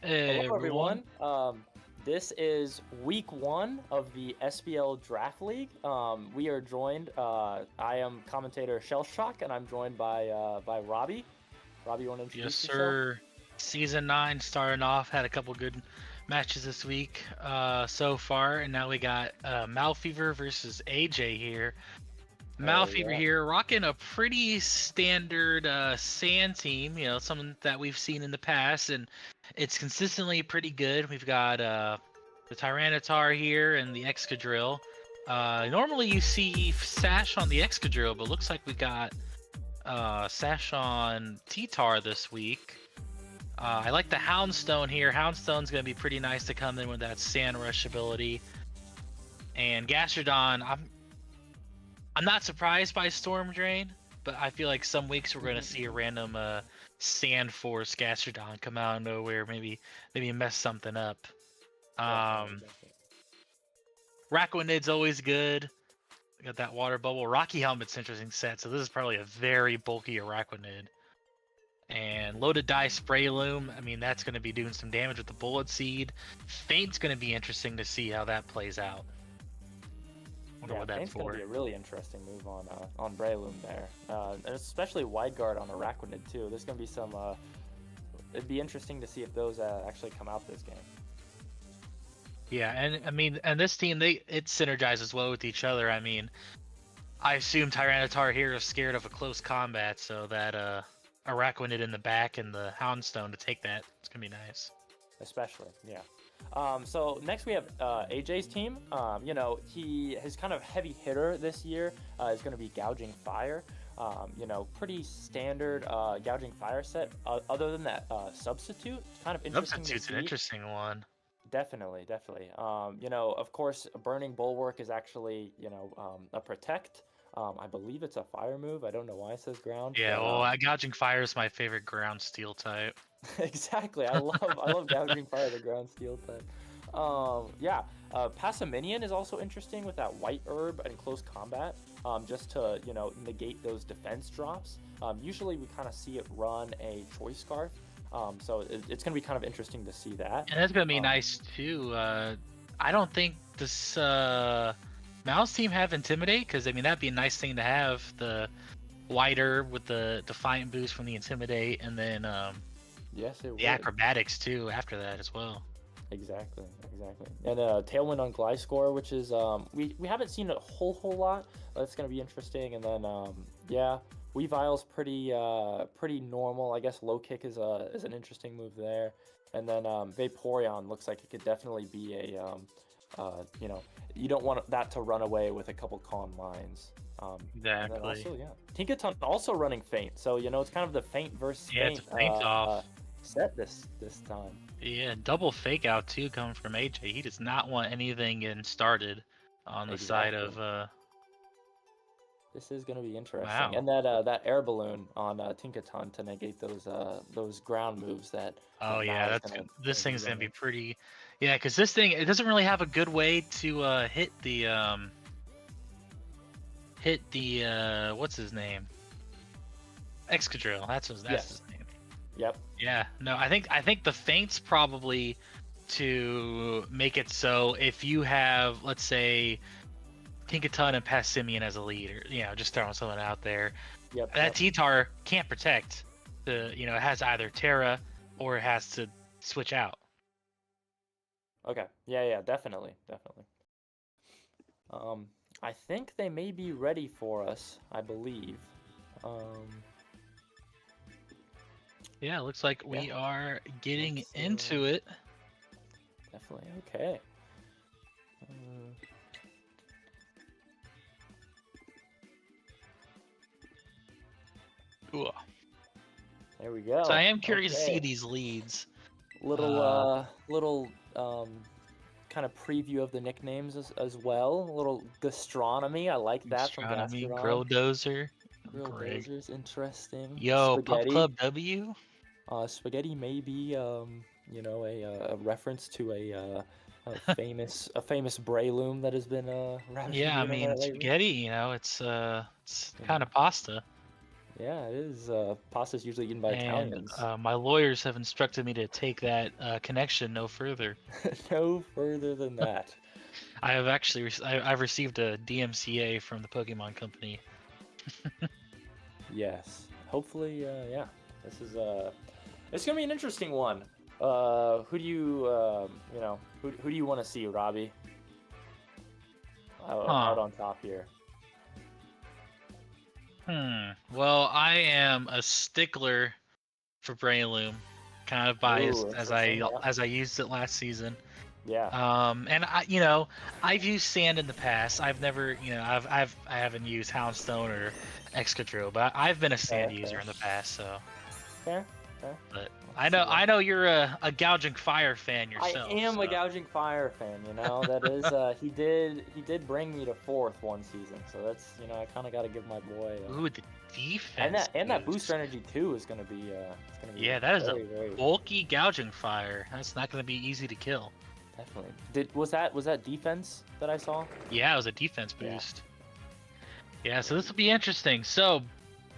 Hey Hello, everyone. everyone. This is week one of the SBL Draft League. We are joined. I am commentator Shellshock, and I'm joined by Robbie. Robbie, you want to Yes, introduce yourself? sir. Season 9 starting off, had a couple good matches this week so far, and now we got Maofever versus Ajay here. Oh Maofever yeah. here, rocking a pretty standard sand team, something that we've seen in the past, and it's consistently pretty good. We've got the Tyranitar here and the Excadrill. Normally you see Sash on the Excadrill, but looks like we got Sash on T-Tar this week. I like the Houndstone here. Houndstone's going to be pretty nice to come in with that Sand Rush ability. And Gastrodon, I'm not surprised by Storm Drain, but I feel like some weeks we're going to see a random Sand Force Gastrodon come out of nowhere, maybe mess something up. Definitely. Raquanid's always good. Got that water bubble. Rocky Helmet's interesting set, so this is probably a very bulky Araquanid. And Loaded Die Spray Loom, I mean, that's going to be doing some damage with the Bullet Seed. Faint's going to be interesting to see how that plays out. Wonder Yeah, what that's Faint's going to for. be a really interesting move on Breloom there, and especially Wide Guard on Araquanid too. There's going to be some. It'd be interesting to see if those actually come out this game. Yeah, and I mean, and this team, it synergizes well with each other. I mean, I assume Tyranitar here is scared of a close combat, so that Araquanid in the back and the Houndstone to take that, it's going to be nice. Especially, yeah. So next we have AJ's team. His kind of heavy hitter this year is going to be Gouging Fire. Pretty standard Gouging Fire set. Other than that, Substitute, kind of interesting to Substitute's see. an interesting one. Definitely. Of course, Burning Bulwark is actually, a Protect. I believe it's a fire move. I don't know why it says ground. Yeah, but, well, Gouging Fire is my favorite ground steel type. Exactly. I love Gouging Fire, the ground steel type. Passaminian is also interesting with that white herb and close combat, just to negate those defense drops. Usually we kind of see it run a choice scarf, so it's going to be kind of interesting to see that. And that's gonna be nice too. I don't think this Mouse team have Intimidate, because I mean that'd be a nice thing to have, the white herb with the Defiant boost from the Intimidate, and then Yes, it the would. Acrobatics too after that as well. Exactly. And Tailwind on Gliscor, which is we haven't seen a whole lot. That's gonna be interesting. And then Weavile's pretty normal. I guess low kick is an interesting move there. And then Vaporeon looks like it could definitely be a you don't want that to run away with a couple con lines. Exactly. And then also, Tinkaton also running Feint. So it's kind of the Feint versus Yeah, it's a Feint off. Set this time. Yeah, double fake out too coming from AJ. He does not want anything getting started on the side of This is going to be interesting. Wow. And that air balloon on Tinkaton to negate those ground moves that. Oh yeah, this thing's gonna be running. pretty. Yeah, because this thing, it doesn't really have a good way to hit the what's his name? Excadrill. That's his name. Yep. Yeah. No, I think the feint's probably to make it so if you have, let's say, Tinkaton and Passimian as a leader, just throwing something out there. Yep. That T-Tar can't protect. It has either Terra or it has to switch out. Okay. Yeah. Definitely. I think they may be ready for us. I believe. Yeah, it looks like we are getting into it. Definitely. Okay. Ooh. There we go. So I am curious to see these leads. Little kind of preview of the nicknames as well. A little gastronomy. I like that from Gastrodon. Grill Dozer. Dozer's interesting. Yo, Spaghetti. Pup Club W. Spaghetti may be a reference to a famous Breloom that has been ravaging. Yeah, I mean spaghetti. It's kind of pasta. Yeah, it is. Pasta's usually eaten by And Italians. my lawyers have instructed me to take that connection no further. No further than that. I have actually I've received a DMCA from the Pokemon Company. Yes. Hopefully, yeah. This is it's gonna be an interesting one. Who do you who do you want to see, Robbie? Out Huh. on top here. Well, I am a stickler for Breloom, kind of Ooh, biased interesting. Yeah. as I used it last season. Yeah. And I've used Sand in the past. I've never, I haven't used Houndstone or Excadrill, but I've been a Sand user in the past. So, Fair. Fair. but I can see that. I know you're a Gouging Fire fan yourself. I am so. a Gouging Fire fan, that is he did bring me to 4th one season, so that's I kind of got to give my boy Ooh, the defense. and that booster energy too is gonna be it's gonna be Yeah, that is very, a very, bulky Gouging Fire. That's not going to be easy to kill. definitely. Was that defense that I saw? Yeah, it was a defense boost. Yeah, so this will be interesting. So,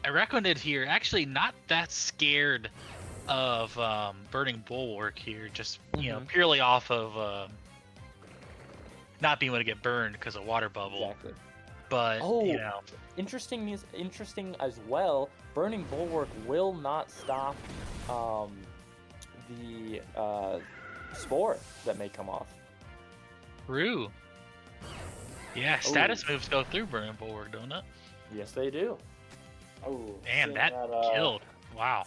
Araquanid here, actually not that scared of Burning Bulwark here, just purely off of not being able to get burned because of Water Bubble. Exactly. But interesting as well. Burning Bulwark will not stop the spore that may come off. True. Yeah, status moves go through Burning Bulwark, don't it? Yes, they do. Oh, man, that killed. Wow.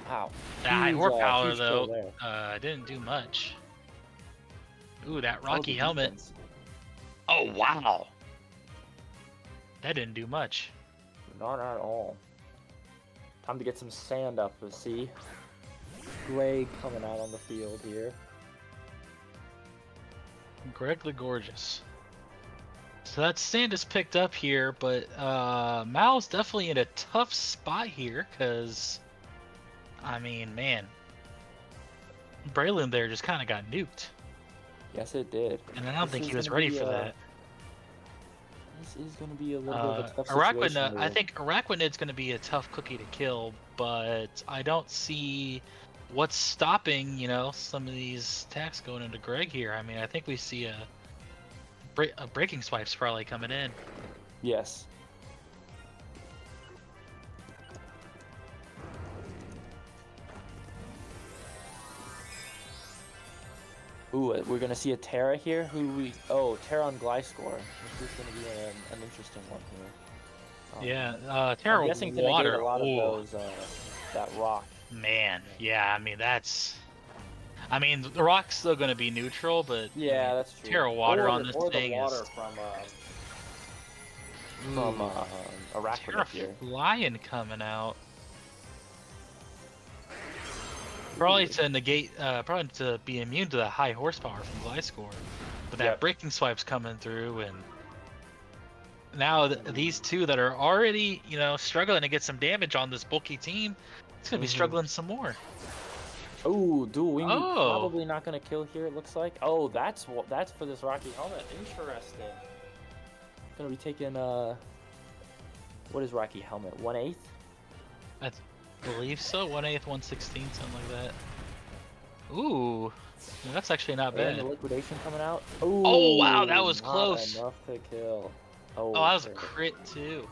Wow. That high horsepower huge though, didn't do much. Ooh, that Rocky helmet. Defense. Oh wow. That didn't do much. Not at all. Time to get some sand up. Let's see. Greg coming out on the field here. Greg the Gorgeous. So that sand is picked up here, but Mal's definitely in a tough spot here, because, I mean, man, Breloom there just kind of got nuked. Yes, it did. And I don't think he was ready for that. This is going to be a little bit of a tough situation. I think Araquanid's going to be a tough cookie to kill, but I don't see what's stopping, some of these attacks going into Greg here. I mean, I think we see a Breaking Swipe's probably coming in. Yes. Ooh, we're gonna see a Terra here. Terra on Gliscor. This is gonna be an interesting one here. Yeah, Terra I'm guessing Water. A lot of those, that rock. Man, yeah, I mean the rock's still gonna be neutral, but yeah, that's true. Terra Water on this or thing the water is from Araquanid here. Lion coming out. Probably to negate, probably to be immune to the high horsepower from Gliscor. But that Breaking Swipe's coming through, and now these two that are already, struggling to get some damage on this bulky team, it's gonna be struggling some more. Oh, dual wing probably not gonna kill here. It looks like. Oh, that's for this Rocky helmet. Interesting. Gonna be taking what is Rocky helmet? 1/8? I believe so. 1/8, 1/16, something like that. Ooh, that's actually not bad. And the liquidation coming out. Ooh, oh wow, that was close. Enough to kill. Oh, that was a crit too.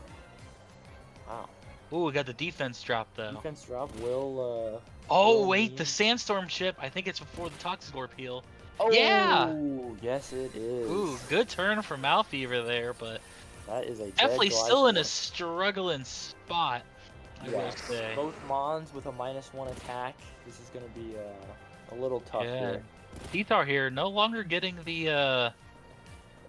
Wow. Ooh, we got the defense drop though. Defense drop will. Oh wait, the Sandstorm chip. I think it's before the Toxicor peel. Oh yeah. Yes, it is. Ooh, good turn for Maofever there, but that is a definitely still in a struggling spot. I will say. Both Mons with a -1 attack. This is gonna be a little tough here. Heathar here no longer getting the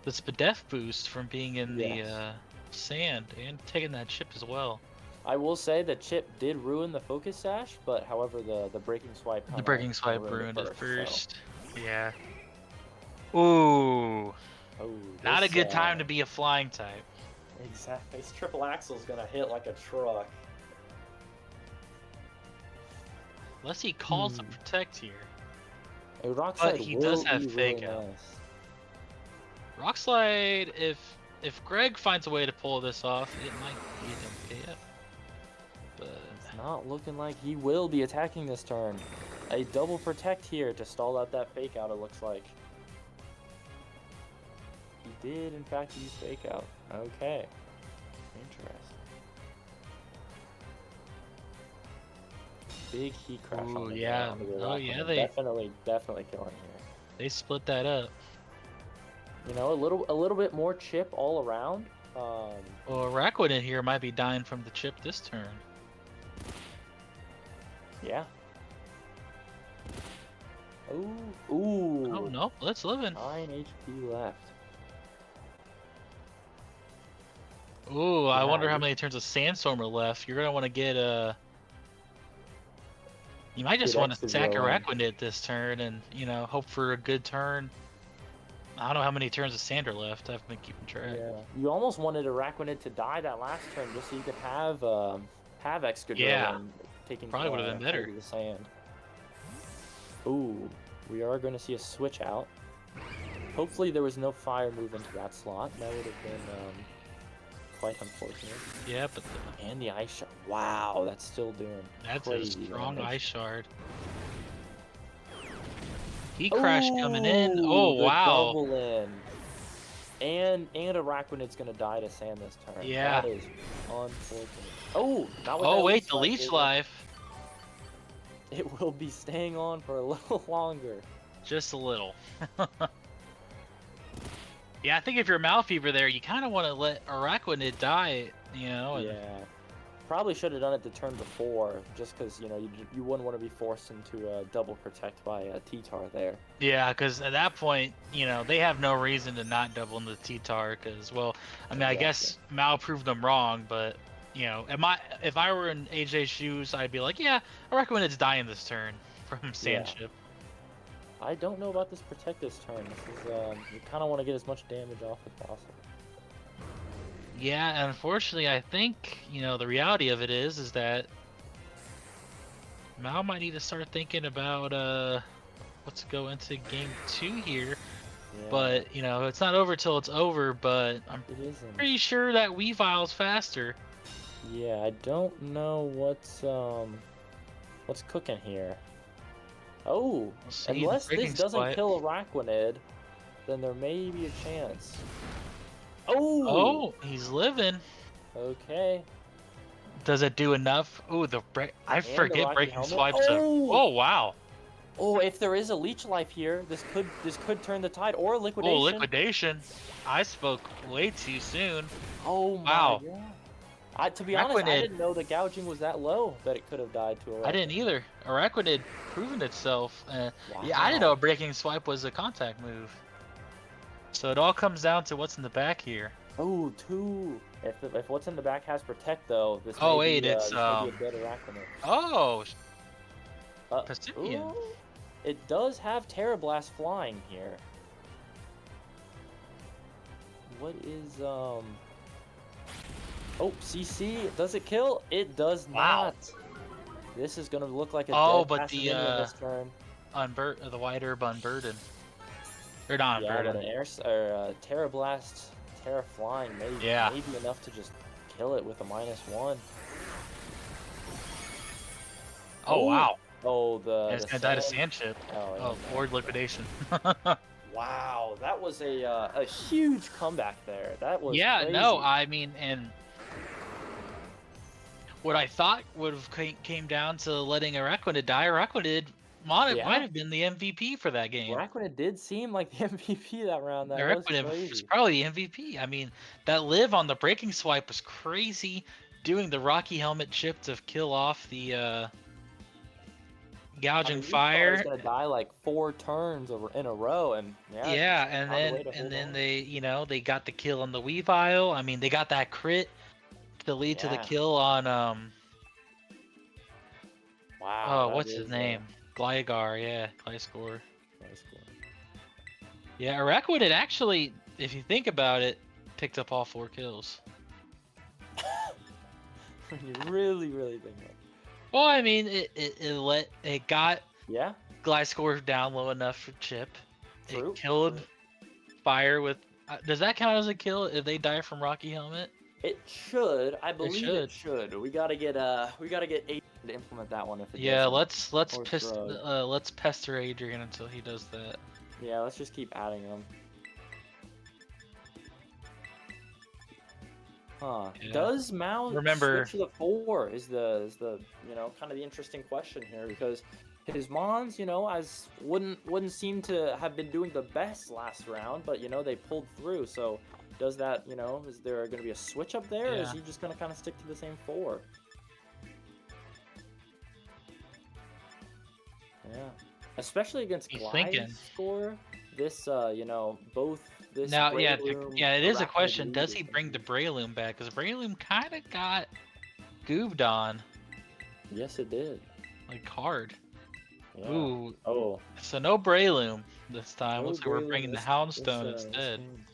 Spadef boost from being in the sand and taking that chip as well. I will say that chip did ruin the focus sash, but however the breaking swipe. The breaking swipe ruined it first. So. Yeah. Ooh. Oh, not a good time to be a flying type. Exactly. This triple axle's gonna hit like a truck. Unless he calls to protect here. But he does have fake really out. nice. Rock Slide, if Greg finds a way to pull this off, it might be an MKF. not looking like he will be attacking this turn. A double protect here to stall out that fake out, it looks like. He did, in fact, use fake out. Okay. Interesting. Big heat crash on the yeah. ground. Oh, yeah, Definitely killing here. They split that up. You know, a little bit more chip all around. Well, Raquin in here might be dying from the chip this turn. Yeah. Ooh. Oh, no. Let's live in. 9 HP left. Ooh, I Yeah, wonder how many turns of Sandstorm are left. You're going to want to get you might just want to sack a Raquinid this turn and, you know, hope for a good turn. I don't know how many turns of Sand are left. I've been keeping track. Yeah. You almost wanted a Raquinid to die that last turn just so you could have Excadrill and taking probably would have been better. The sand. Ooh, we are going to see a switch out. Hopefully there was no fire move into that slot. That would have been quite unfortunate. Yeah, but and the ice shard. Wow, that's still doing. That's crazy a strong damage. ice shard. Heat crash coming in. Oh wow! Double in. And a Raquinid's gonna die to sand this turn. Yeah. That is unfortunate. Oh, not with Oh that wait, the leech life. It will be staying on for a little longer. Just a little. Yeah, I think if you're Maofever there, you kind of want to let Araquanid die, you know? Yeah. Probably should have done it the turn before, just because, you know, you wouldn't want to be forced into a double protect by a T-Tar there. Yeah, because at that point, you know, they have no reason to not double into the T-Tar, because, well, I mean, I guess Mal proved them wrong, but, you know, if I were in AJ's shoes, I'd be like, yeah, Araquanid's dying this turn from Sandship. I don't know about this protect this turn. This is, you kind of want to get as much damage off as possible. Yeah, unfortunately, I think, you know, the reality of it is that Mal might need to start thinking about let's go into game 2 here. Yeah. But, you know, it's not over till it's over, but I'm pretty sure that Weavile's faster. Yeah, I don't know what's cooking here. Oh, unless this doesn't kill Araquanid, then there may be a chance. Oh, he's living. Okay. Does it do enough? Oh, I forget breaking swipes. Oh, wow. Oh, if there is a leech life here, this could turn the tide, or liquidation. Oh, liquidation. I spoke way too soon. Oh my wow. God. To be honest, I didn't know the gouging was that low that it could have died to Araquanid. I didn't either. Araquanid proven itself. Wow. Yeah, I didn't know a breaking swipe was a contact move. So it all comes down to what's in the back here. Oh, 2. If what's in the back has protect though, this may be, it's be a dead Araquanid. Oh. It does have Terra Blast flying here. What is Oh, CC, does it kill? It does not. This is gonna look like a dead but the this turn. the White Herb Unburden. Or not Unburden. Yeah, but an Terra Blast, Terra Flying maybe enough to just kill it with a -1. Oh wow. Oh, it's gonna die to Sandship. Lord Liquidation. Wow, that was a huge comeback there. That was crazy. No, I mean, and what I thought would have came down to letting Araquanid die. Araquanid might have been the MVP for that game. Araquanid did seem like the MVP that round. That Araquanid was probably the MVP. I mean, that live on the breaking swipe was crazy. Doing the Rocky Helmet chip to kill off the gouging fire. He's gonna die like 4 turns in a row, and and then they, you know, they got the kill on the Weavile. I mean, they got that crit to lead to the kill on Wow. What's his name? Gligar, Gliscor. Yeah, Araquanid actually, if you think about it, picked up all 4 kills. When you really think that. Well, I mean, it got Gliscor down low enough for chip. True. It killed fire with. Does that count as a kill if they die from Rocky Helmet? It should. I believe it should. We gotta get 8 to implement that one if it Yeah, doesn't. let's pester Adrian until he does that. Yeah, let's just keep adding them. Huh. Yeah. Does Mao Remember- switch to the 4 is the kind of the interesting question here, because his Mons, as wouldn't seem to have been doing the best last round, but they pulled through. So does that, is there going to be a switch up there, or is Yeah. he just going to kind of stick to the same 4? Yeah. Especially against He's Glide thinking. score, this both this Now, yeah, Breloom, it is a Arachnid question. lead Does is he gonna bring be- the Breloom back? Because Breloom kind of got goobed on, Yes, it did. like hard. Yeah. Ooh, Oh. so no Breloom this time. No Looks like we're Breloom bringing the this Houndstone this instead. game.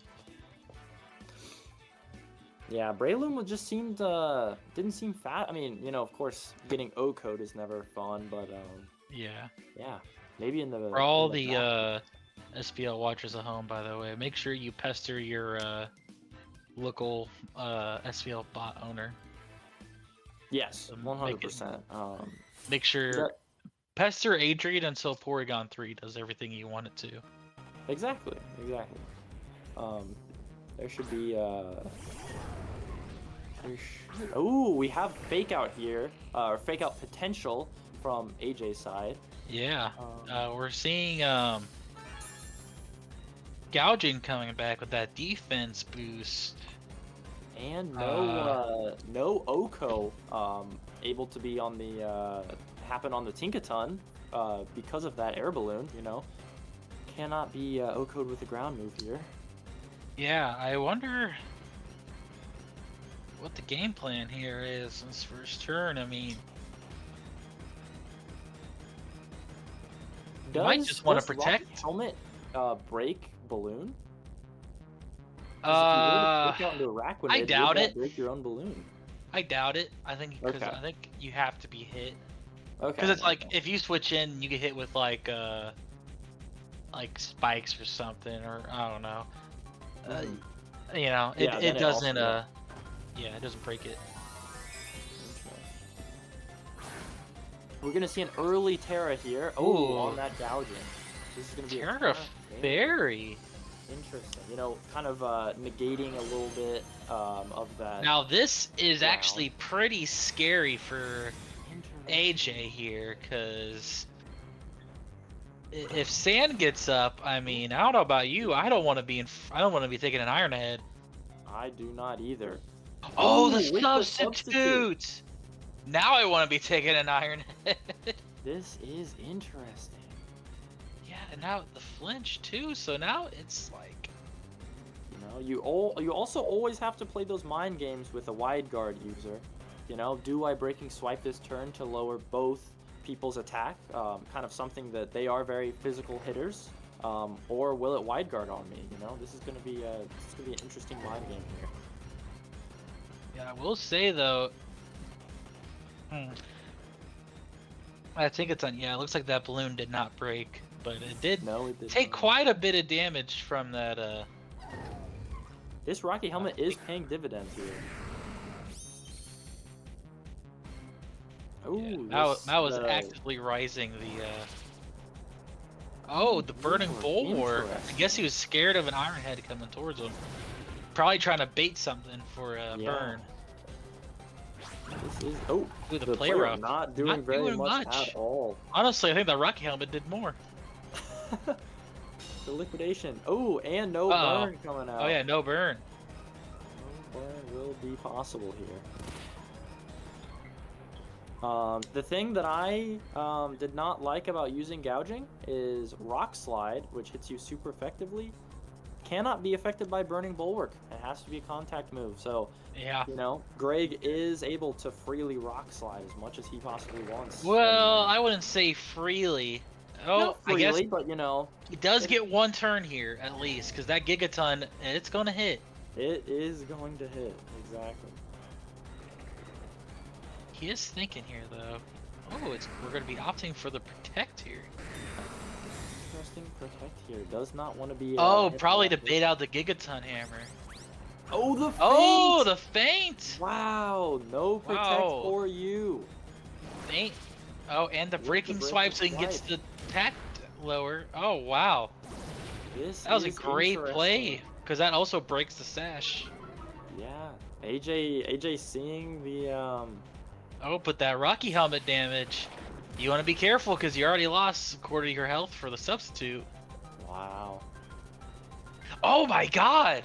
Yeah, Breloom just didn't seem fat. I mean, of course, getting O code is never fun, but Yeah. yeah, maybe in the For all in the back- SBL watchers at home, by the way, make sure you pester your local SBL bot owner. yes, make it- 100%. Make sure that- pester Adrian until Porygon 3 does everything you want it to. exactly. There should be oh, we have fake out here, or fake out potential from AJ's side. Yeah. Um, We're seeing gouging coming back with that defense boost. And no Oko able to be on the happen on the Tinkaton because of that air balloon. Cannot be O-code with a ground move here. Yeah, I wonder what the game plan here is in this first turn. I mean, you might just want to does protect. Rocky Helmet break balloon? 'Cause if you were to break out into a Araquanid, I would doubt that it. break your own balloon. I doubt it. I think because Okay. I think you have to be hit. Okay. Because it's like if you switch in, you get hit with like spikes or something, or I don't know. Mhm. It Yeah, then it it doesn't also- it doesn't break it. We're gonna see an early Terra here. Oh, Ooh. on that gouging. This is gonna be a Terra tough game. Fairy. Interesting. Kind of negating a little bit of that. Now this is Wow. actually pretty scary for Interesting. AJ here, because if Sand gets up, I mean, I don't know about you, I don't want to be taking an Iron Head. I do not either. Oh, Ooh, the with the substitute! Now I want to be taking an Iron Head. This is interesting. Yeah, and now the flinch too. So now it's like, You also always have to play those mind games with a wide guard user. Do I breaking swipe this turn to lower both people's attack? Kind of something that they are very physical hitters. Or will it wide guard on me? This is gonna be an interesting mind game here. yeah, I will say though. I think it's on. Yeah, it looks like that balloon did not break, but it did No, it did take not. quite a bit of damage from that. This Rocky Helmet is paying dividends here. Ooh, Mao this, was actively rising the. Oh, the burning bulwark. I interesting. guess he was scared of an Iron Head coming towards him. Probably trying to bait something for Yeah. burn. This is Ooh, Ooh, the the play player rough. not doing Not very doing much much. at all. Honestly, I think the Rocky Helmet did more. The liquidation. Oh, and no Uh-oh. burn coming out. Oh yeah, no burn. No burn will be possible here. The thing that I did not like about using gouging is Rock Slide, which hits you super effectively, cannot be affected by Burning Bulwark. It has to be a contact move. So, Yeah. Greg is able to freely Rock Slide as much as he possibly wants. Well, I wouldn't say freely. Oh, Not freely, I guess but he does get one turn here at least, because that Gigaton, it's gonna hit. it is going to hit. Exactly. He is thinking here though. Oh, we're gonna be opting for the protect here. Interesting. Protect here. Does not want to be. Oh, hit probably to directly. bait out the Gigaton hammer. Oh, the feint! Oh, the feint! Wow, no protect Wow. for you. feint. Oh, and the breaking swipe so he gets the attack lower. Oh, wow. That was a great play, because that also breaks the sash. Yeah. AJ seeing the Oh, but that Rocky helmet damage. You want to be careful, because you already lost a quarter of your health for the substitute. Wow. Oh my god!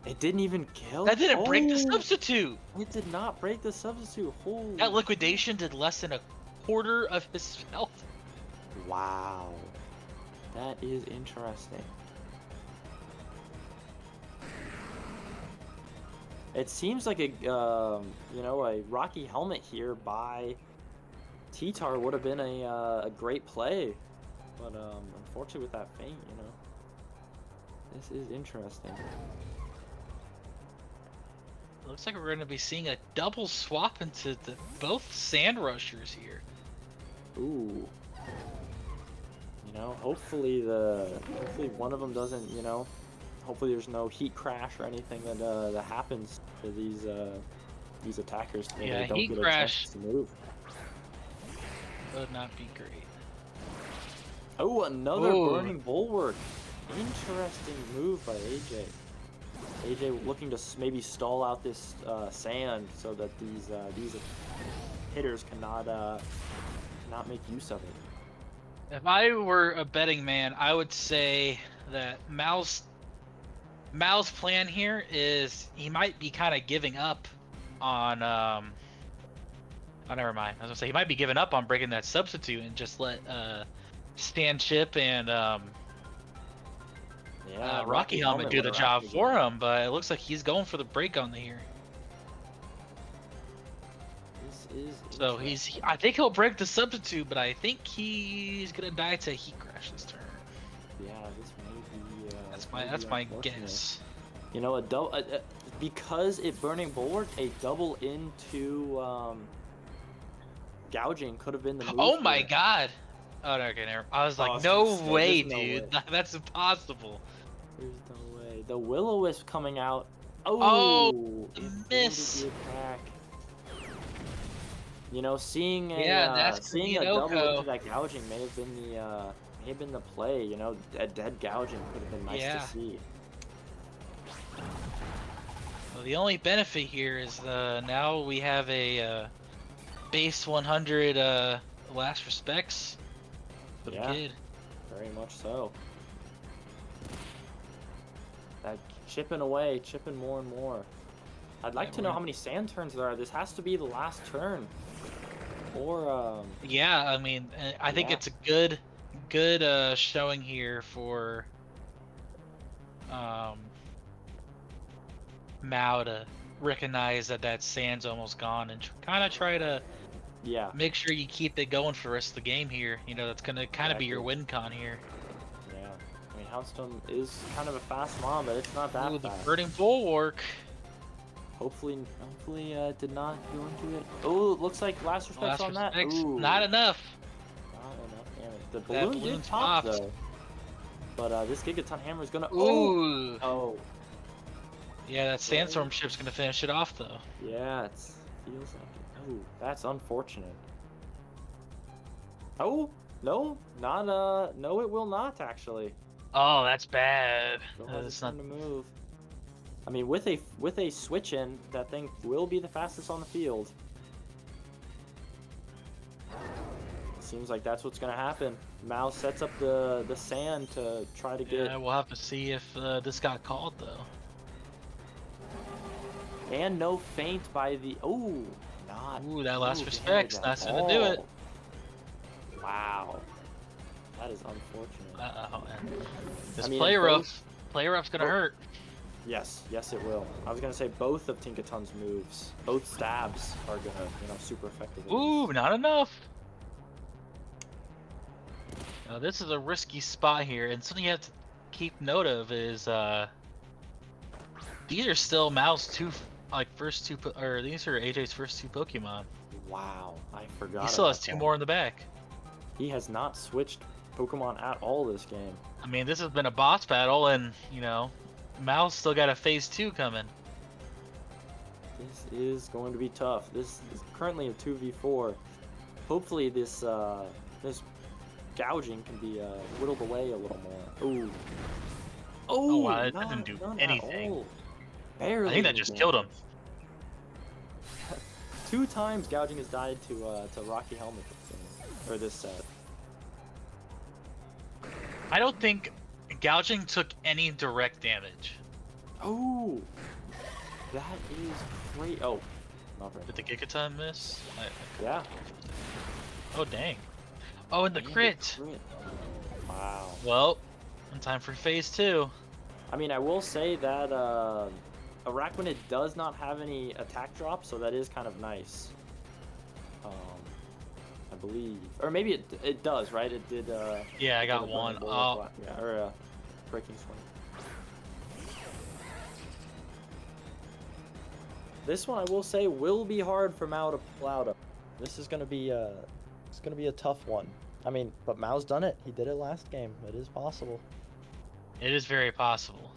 It didn't even kill. That didn't break the substitute! It did not break the substitute. Holy. That liquidation did less than a quarter of his health. Wow. That is interesting. It seems like a a Rocky helmet here by T-Tar would have been a great play, but unfortunately with that feint, this is interesting. Looks like we're going to be seeing a double swap into both Sand Rushers here. Ooh. Hopefully one of them doesn't, hopefully there's no heat crash or anything that happens to these attackers. Yeah, they don't heat get crash a chance to move. Would not be great. Oh, another burning bulwark. Interesting move by AJ. AJ looking to maybe stall out this sand so that these hitters cannot make use of it. If I were a betting man, I would say that Mao's plan here is he might be kind of giving up on oh, never mind. I was gonna say he might be giving up on breaking that substitute and just let Stan Chip and Rocky Helmet do the job for him, but it looks like he's going for the break on the here. So I think he'll break the substitute, but I think he's gonna die to heat crash this turn. Yeah, this may be. That's my guess. A double because it burning bulwark, a double into gouging could have been the move. Oh my god! Oh no, okay, never. I was like, no way, dude. That's impossible. There's no way. The Will-O-Wisp coming out. Oh, miss. The attack. Seeing a double into that gouging may have been the play. A dead gouging could have been nice to see. Well, the only benefit here is now we have a base 100 last respects for the kid. Very much so. That chipping away, chipping more and more. I'd like to know how many sand turns there are. This has to be the last turn. Or yeah, I mean, I think it's a good showing here for Mao to recognize that sand's almost gone and kind of try to make sure you keep it going for the rest of the game here. That's gonna kind of be your win con here. Yeah, I mean Houndstone is kind of a fast mom, but it's not that fast. The burning bulwark. Hopefully did not go into it. Oh, it looks like last respects on that. Ooh. Not enough. Not enough damage. The balloon did pop though. But this Gigaton Hammer is gonna. Ooh. Oh. Yeah, that Sandstorm ship's gonna finish it off though. Yeah, it feels like it. Oh, that's unfortunate. Oh no, no, it will not actually. Oh, that's bad. It's not to move. I mean, with a switch in, that thing will be the fastest on the field. Seems like that's what's gonna happen. Mao sets up the sand to try to get. Yeah, we'll have to see if this got called though. And no feint by the not. Ooh, that last respect's not gonna do it. Wow, that is unfortunate. This play rough's gonna hurt. Yes, it will. I was gonna say both of Tinkaton's moves, both stabs are gonna, super effective. Ooh, not enough. Now this is a risky spot here, and something you have to keep note of is these are still Mao's first two, or these are AJ's first two Pokemon. Wow, I forgot. He still has two more in the back. He has not switched Pokemon at all this game. I mean, this has been a boss battle, and Mao's still got a phase 2 coming. This is going to be tough. This is currently a 2v4. hopefully this gouging can be whittled away a little more. Ooh. Oh Oh, wow, that didn't no, do none at anything. all. I Barely think that any just damage. killed him. 2 times gouging has died to Rocky Helmet or this set. I don't think gouging took any direct damage. Oh, that is great. Oh, not very. Did the Gigaton miss? Yeah. Oh dang. Oh, and the And crit. Wow. Well, in time for phase 2. I mean, I will say that Araquanid does not have any attack drop, so that is kind of nice. I believe, or maybe it does, right? It did. Yeah, I it did got a one. burning bullet, Oh, yeah, or a breaking swing. This one, I will say, will be hard for Mao to pull out of. This is gonna be it's gonna be a tough one. I mean, but Mao's done it. He did it last game. It is possible. it is very possible.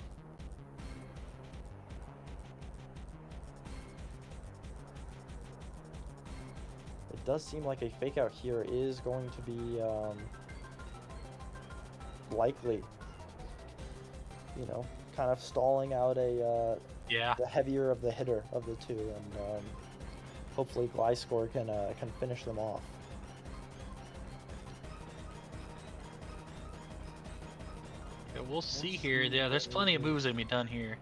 It does seem like a fake out here is going to be likely. You know, kind of stalling out a Yeah. the heavier of the hitter of the two, and hopefully Gliscor can finish them off. Yeah, we'll see here. Yeah, there's plenty of moves that can be done here.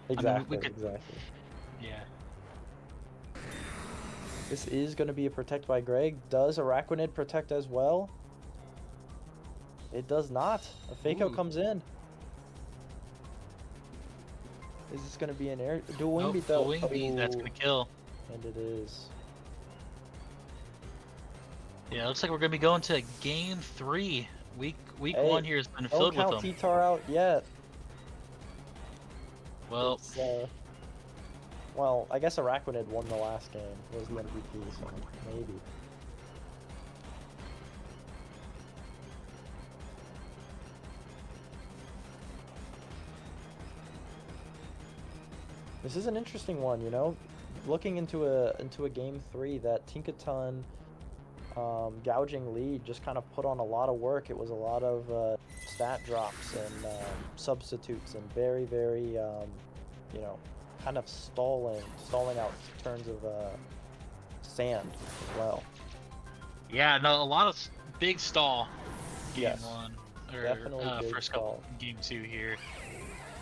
Exactly, we could- exactly. Yeah. This is going to be a protect by Greg. Does Araquanid protect as well? It does not. A fake out Ooh. comes in. Is this going to be an air dual wing Nope, beat though? the wing beat, that's gonna kill. And it is. Yeah, it looks like we're gonna be going to game 3. Week Hey, 1 here has been Don't filled with count them. T-Tar out yet. Well, It's, well, I guess Araquanid won the last game. Was the MVP, so maybe. This is an interesting one, you know. Looking into a game 3, that Tinkaton gouging lead just kind of put on a lot of work. It was a lot of stat drops and substitutes and very, very, you know, kind of stalling out turns of sand as well. yeah, no, a lot of big stall. Game Yes, 1 or definitely big first stall. couple game 2 here.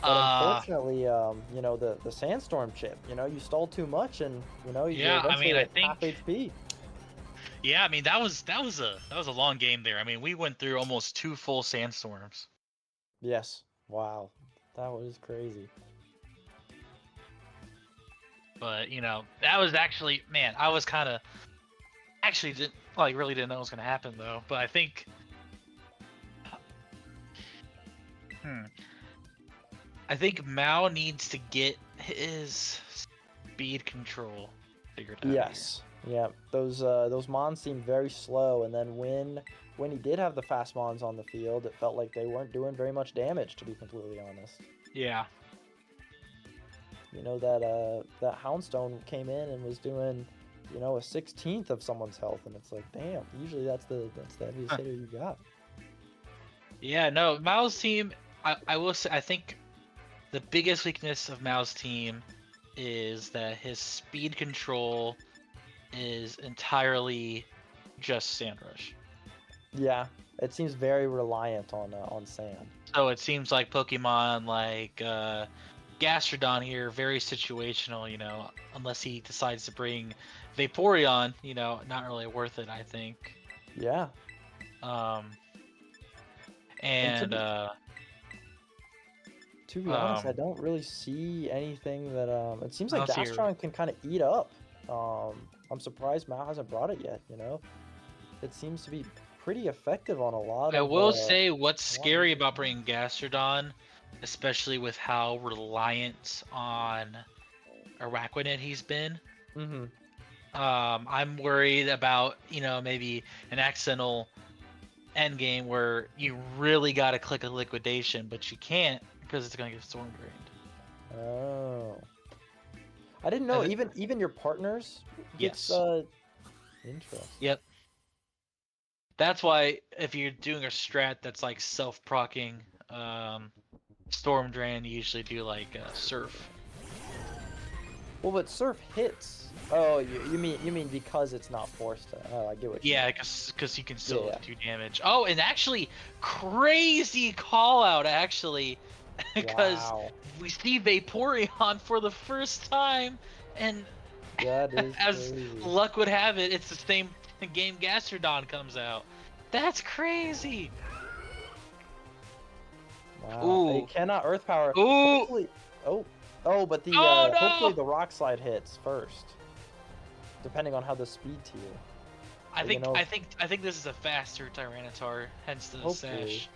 But unfortunately, you know, the sandstorm chip, you know, you stalled too much, and you know, you're Yeah, I eventually mean, I at half think HP. yeah, I mean that was a long game there. I mean, we went through almost 2 full sandstorms. Yes. Wow, that was crazy. But you know, that was actually, man, I was kind of actually didn't like really didn't know what was gonna happen though. But I think, I think Mao needs to get his speed control figured out. Yes. Yeah. Those mons seemed very slow, and then when he did have the fast mons on the field, it felt like they weren't doing very much damage, to be completely honest. Here. Yeah. You know, that Houndstone came in and was doing, you know, a 16th of someone's health, and it's like, damn. Usually that's the heaviest hitter you got. Yeah. No, Mao's team. I will say I think the biggest weakness of Mao's team is that his speed control is entirely just Sand Rush. Yeah, it seems very reliant on sand. So it seems like Pokemon like Gastrodon here, very situational, you know, unless he decides to bring Vaporeon, you know, not really worth it, I think. Yeah. And to be honest, I don't really see anything that it seems like I'll see your- Gastron can kind of eat up. I'm surprised Mao hasn't brought it yet, you know. It seems to be pretty effective on a lot I of will say what's a lot of scary different about bringing Gastrodon, especially with how reliant on Araquanid he's been. Mhm. I'm worried about, you know, maybe an accidental end game where you really got to click a liquidation, but you can't because it's going to get storm drained. Oh. I didn't know And even your partners gets Yes. interesting. Yep. That's why if you're doing a strat that's like self-procking Storm Drain, you usually do like Surf. Well, but Surf hits. Oh, you mean because it's not forced to. Oh, I get what you Yeah, mean. because you can still Yeah. do damage. Oh, and actually, crazy call out actually, because Wow. we see Vaporeon for the first time, and That is as crazy. luck would have it, it's the same game Gastrodon comes out. That's crazy. Wow. Ooh, It cannot Earth Power. ooh, Hopefully. Oh. Oh, but the oh hopefully no! the Rock Slide hits first, depending on how the speed tier. But, you know, I think this is a faster Tyranitar, hence the hopefully. sash.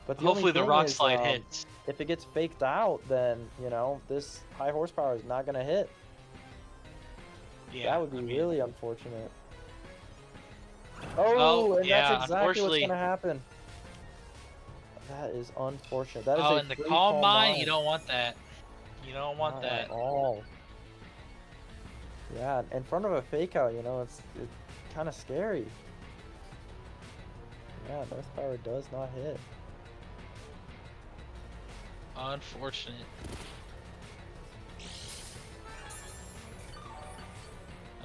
But the only Hopefully the thing rock is, slide hits. if it gets faked out, then this high horsepower is not gonna hit. Yeah, That would be I mean, really unfortunate. Oh, and yeah, that's exactly what's unfortunately. gonna happen. That is unfortunate. That is Oh, a and the free calm mind, mine. you don't want that. You don't want Not that. at all. Yeah, in front of a fake out, it's kind of scary. Yeah, North Power does not hit. Unfortunate.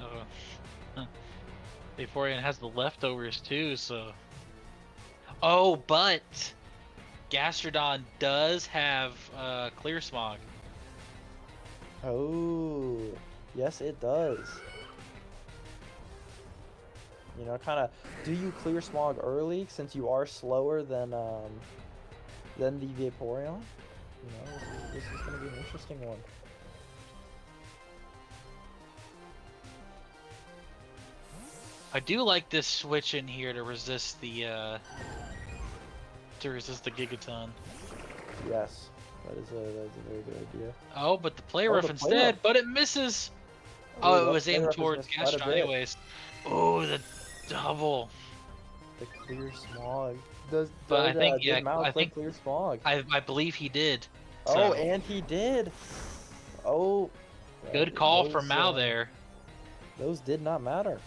Oh. Vaporeon has the leftovers too, so. Oh, but Gastrodon does have Clear Smog. Oh, yes, it does. Kind of, do you clear Smog early since you are slower than the Vaporeon? This is going to be an interesting one. I do like this switch in here to resist the Gigaton. Yes, that is a very good idea. Oh, but the play rough the play instead, rough. but it misses. Ooh, Oh, it that was play aimed rough has towards missed quite a Gastrodon bit. anyways. Oh, the double. The Clear Smog. Does But I think did Mao click Clear Smog? I believe he did. Oh, So. and he did. Oh. Good call from Mao there. Those did not matter.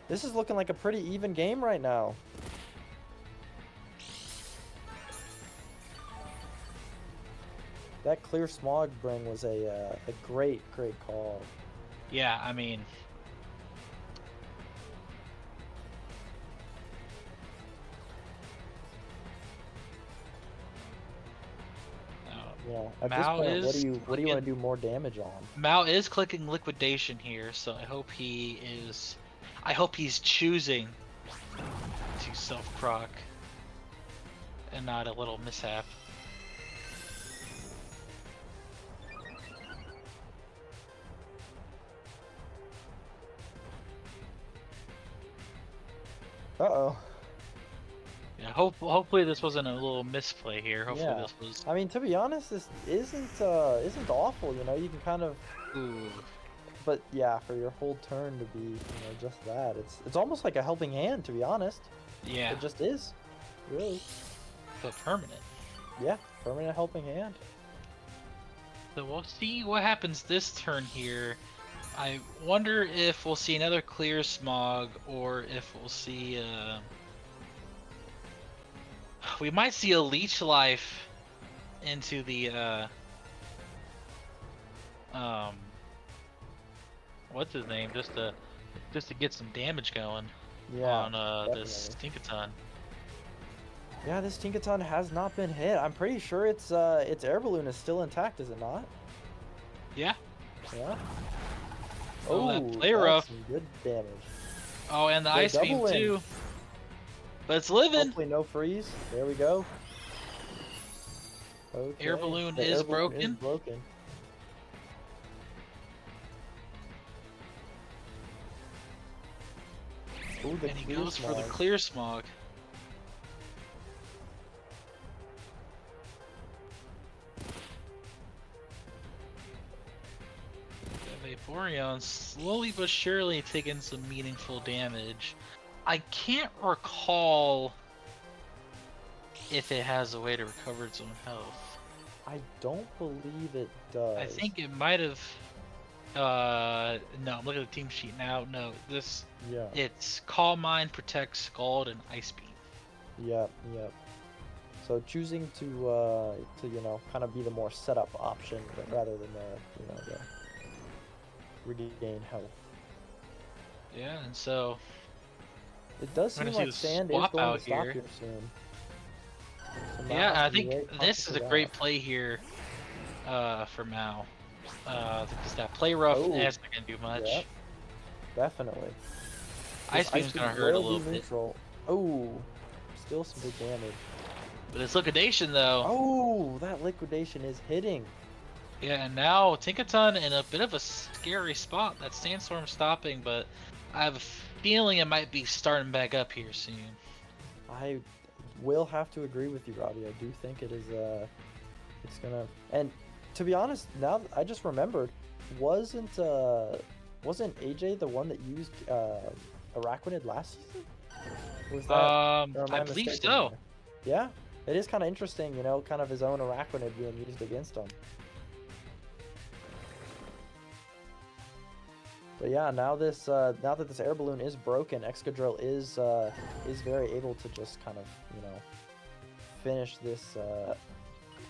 This is looking like a pretty even game right now. That Clear Smog bring was a great call. Yeah, I mean. At this point, what do you want to do more damage on? Mao is clicking liquidation here, so I hope he's choosing to self-proc and not a little mishap. Uh-oh. Yeah, hopefully this wasn't a little misplay here. Hopefully this was. I mean, to be honest, this isn't awful. You can kind of. Ooh. But yeah, for your whole turn to be just that, it's almost like a helping hand, to be honest. Yeah. It just is, really. But permanent. Yeah, permanent helping hand. So we'll see what happens this turn here. I wonder if we'll see another Clear Smog, or if we'll see. We might see a Leech Life into the what's his name, just to get some damage going on this Tinkaton. Yeah, this Tinkaton has not been hit. I'm pretty sure its air balloon is still intact, is it not? Yeah. Yeah. Oh, that play rough. Some good damage. Oh, and the Ice Beam too. But it's living. Hopefully no freeze. There we go. Okay. Air balloon is broken. Ooh, and he goes for the Clear Smog. Vaporeon slowly but surely taking some meaningful damage. I can't recall if it has a way to recover its own health. I don't believe it does. I think it might have. No, I'm looking at the team sheet now. No, Yeah. it's Calm Mind, Protect, Scald, and Ice Beam. Yep. So choosing to you know, kind of be the more setup option rather than the, you know, the regain health. Yeah, and so It does we're seem gonna like see the sand is swap going out to stop here. here soon. So Mao Yeah, has I to be think very this conscious is of a great that. play here, for Mao. Because that play rough Oh, is not gonna do much. Yep, definitely. This Ice Beam's beam gonna hurt a will little be bit. neutral. Oh, still some big damage. But it's liquidation though. Oh, that liquidation is hitting. Yeah, and now Tinkaton in a bit of a scary spot. That sandstorm stopping, but I have a feeling it might be starting back up here soon. I will have to agree with you, Robbie. I do think it is. It's gonna. And to be honest, now I just remembered, wasn't AJ the one that used Araquanid last season? Was that? Or am I I believe mistaken so. there? Yeah, it is kind of interesting, you know, kind of his own Araquanid being used against him. But yeah, now this now that this air balloon is broken, Excadrill is very able to just kind of, you know, finish this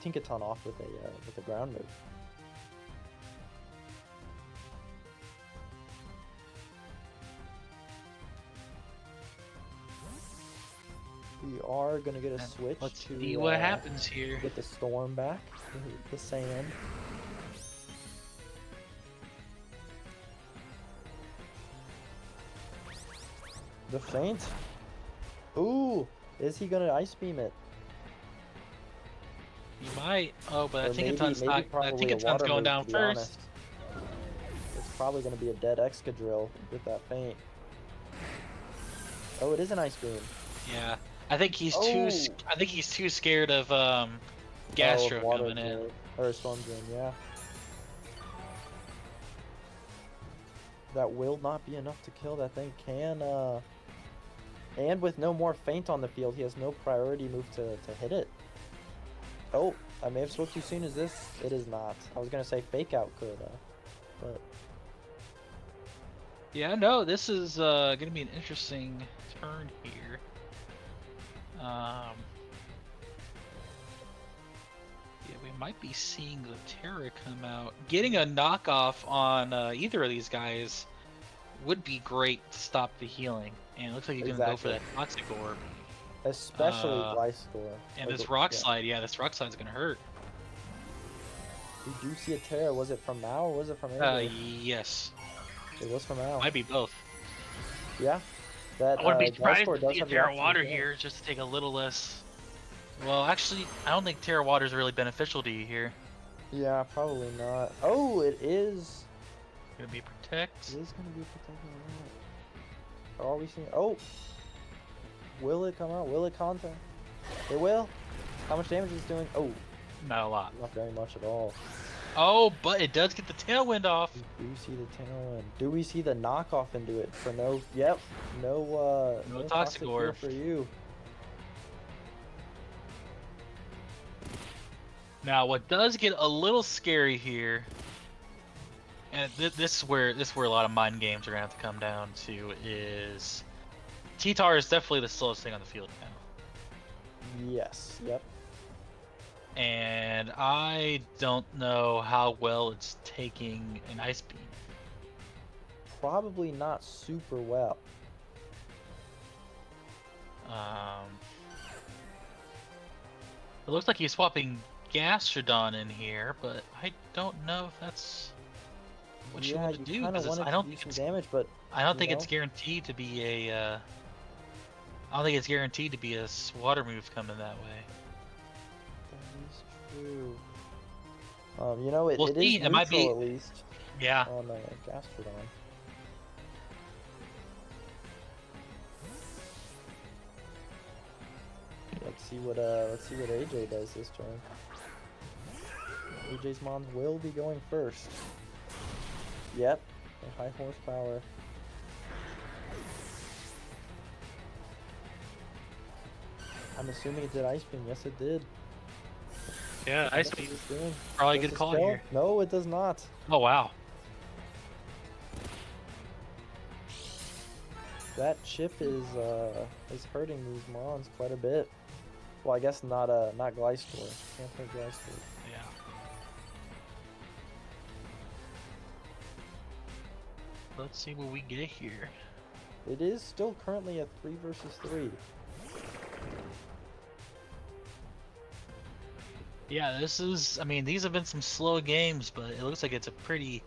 Tinkaton off with a ground move. We are gonna get a switch Let's to see what happens here. get the storm back, the sand. The feint. Ooh, is he gonna ice beam it? You might. Oh, but I Or think maybe Tinkaton's not. I probably think a it's water going move, down to be first. honest. It's probably gonna be a dead Excadrill with that feint. Oh, it is an ice beam. Yeah, I think he's Oh. I think he's too scared of Oh, Gastro water coming in. Drain. Or Storm Drain, yeah. That will not be enough to kill. That thing can, and with no more feint on the field, he has no priority move to hit it. Oh, I may have spoke too soon. Is this? It is not. I was gonna say Fake Out could, but Yeah, no, this is gonna be an interesting turn here. Yeah, we might be seeing the Terra come out. Getting a knockoff on either of these guys would be great to stop the healing. And it looks like he's gonna go for that Toxic Orb. especially Gliscor. And this Rock Slide, yeah, this Rock Slide's gonna hurt. We do see a Terra. Was it from now or was it from earlier? Yes. It was from now. Might be both. Yeah. That, I wouldn't be surprised Gliscor to does see a have the Terra option Water to hit. here just to take a little less. Well, actually, I don't think Terra Water is really beneficial to you here. Yeah, probably not. Oh, it is. Gonna be Protect. It is gonna be protecting that. Are we seeing? Oh, will it come out? Will it contact? It will. How much damage is it doing? Oh, Not a lot. not very much at all. Oh, but it does get the Tailwind off. We do see the tailwind. Do we see the knockoff into it for no? Yep. No. No no Toxic heal Orb. for you. Now, what does get a little scary here, and this is where a lot of mind games are gonna have to come down to, is T-Tar is definitely the slowest thing on the field now. Yes. Yep. And I don't know how well it's taking an Ice Beam. Probably not super well. It looks like he's swapping Gastrodon in here, but I don't know if that's what you want to do. Kinda Because wanted I don't to do think some it's, damage, but I don't you think know? it's guaranteed to be a. I don't think it's guaranteed to be a water move coming that way. That is true. You know, it We'll is see, it might neutral be- at least Yeah. on Gastrodon. Let's see what AJ does this turn. AJ's Mons will be going first. Yep, a high horsepower. I'm assuming it did Ice Beam. Yes, it did. Yeah, Ice That's what Beam. it's doing. Probably a Does good it call kill? here. No, it does not. Oh wow. that chip is hurting these Mons quite a bit. Well, I guess not Gliscor. Can't hurt Gliscor. Yeah. Let's see what we get here. It is still currently a 3 versus 3. Yeah, this is, I mean, these have been some slow games, but it looks like it's a pretty,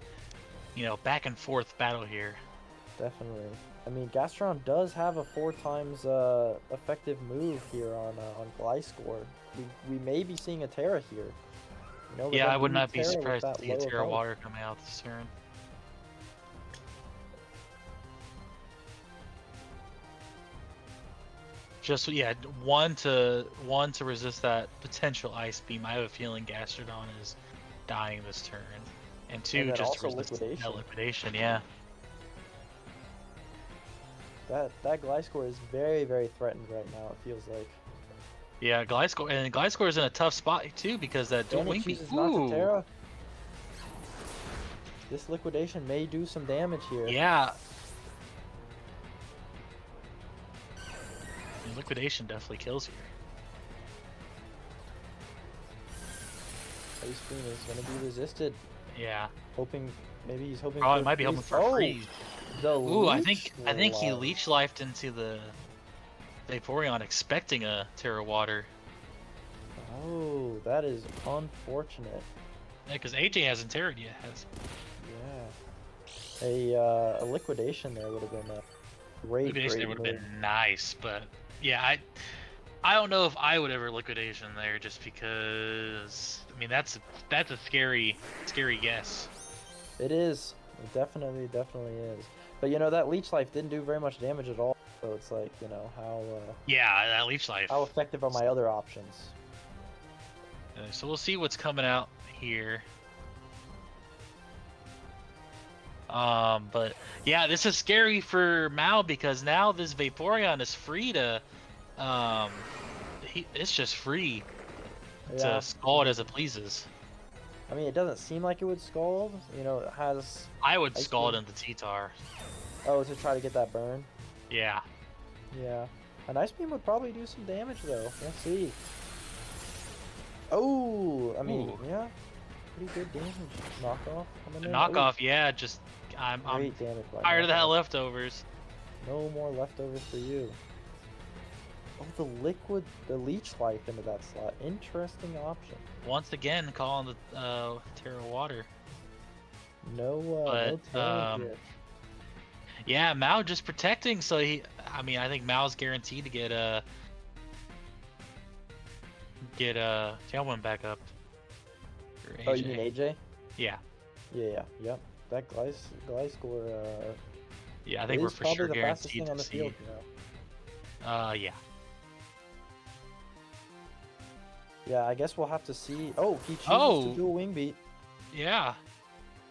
back and forth battle here. Definitely. I mean, Gastron does have a 4 times effective move here on Gliscor. We may be seeing a Terra here. Yeah, I would not be surprised to see a Terra Water coming out this turn. Just one to resist that potential Ice Beam. I have a feeling Gastrodon is dying this turn, and 2 just to resist that liquidation. Yeah. That Gliscor is very, very threatened right now. It feels like. Yeah, Gliscor is in a tough spot too because that dual wing beat. Terra. This liquidation may do some damage here. Yeah. Liquidation definitely kills here. Ice Beam is going to be resisted. Yeah. Maybe he's hoping. Probably might be hoping for a freeze. Ooh, I think he leech lifed into the Vaporeon expecting a Terra Water. Oh, that is unfortunate. Yeah, because AJ hasn't Terra'd yet. Yeah. A liquidation there would have been a great. Liquidation there would have been nice, but yeah, I don't know if I would ever liquidation there just because I mean that's a scary guess. It is. It definitely is. But that leech life didn't do very much damage at all. So it's like, how yeah, that leech life. How effective are my other options? So we'll see what's coming out here. But yeah, this is scary for Mao because now this Vaporeon is free to it's just free to scald as it pleases. I mean, it doesn't seem like it would scald. It has. I would scald into T-Tar. Oh, to try to get that burn? Yeah. Yeah. An Ice Beam would probably do some damage, though. We'll see. Oh, I mean, yeah. Pretty good damage. Knockoff. Knockoff, yeah. Just, I'm tired of that leftovers. No more leftovers for you. Oh, the leech life into that slot. Interesting option. Once again, calling the Terra Water. No Terra here. Yeah, Mao just protecting, so I think Mao's guaranteed to get Tailwind back up. Oh, you mean AJ? Yeah. Yeah. Yep. That Gliscor. Yeah, I think we're for sure guaranteed to see. Yeah. Yeah, I guess we'll have to see. Oh, he chooses to do a wing beat. Yeah.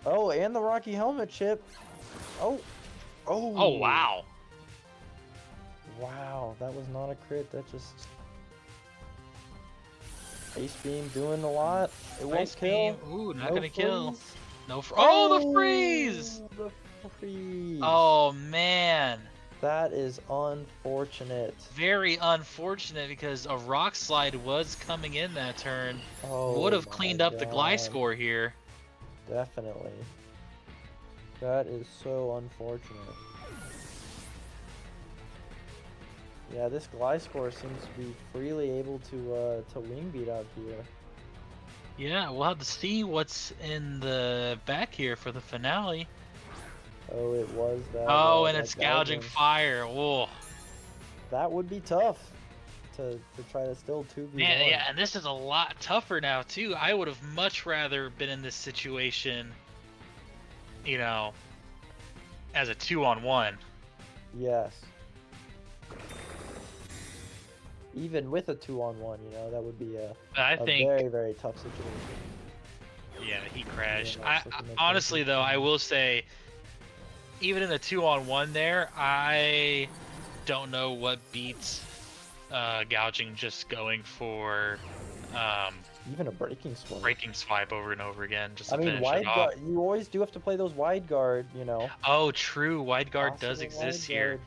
Oh, and the Rocky Helmet chip. Oh, wow. Wow, that was not a crit. That just Ice Beam doing a lot. It won't kill. Ooh, not gonna kill. No. Oh, the freeze! The freeze. Oh man. That is unfortunate. Very unfortunate because a Rock Slide was coming in that turn. Would have cleaned up the Gliscor here. Definitely. That is so unfortunate. Yeah, this Gliscor seems to be freely able to wing beat out here. Yeah, we'll have to see what's in the back here for the finale. Oh, it was that. Oh, and it's gouging fire. Whoa. That would be tough to try to still 2v1. Man, yeah, and this is a lot tougher now too. I would have much rather been in this situation, as a 2-on-1. Yes. Even with a 2-on-1, that would be a very, very tough situation. Yeah, he crashed. Honestly, though, I will say, even in a 2-on-1 there, I don't know what beats gouging just going for even a breaking swipe. Breaking swipe over and over again. Just wide guard. You always do have to play those wide guard. Oh, true. Wide guard does exist here.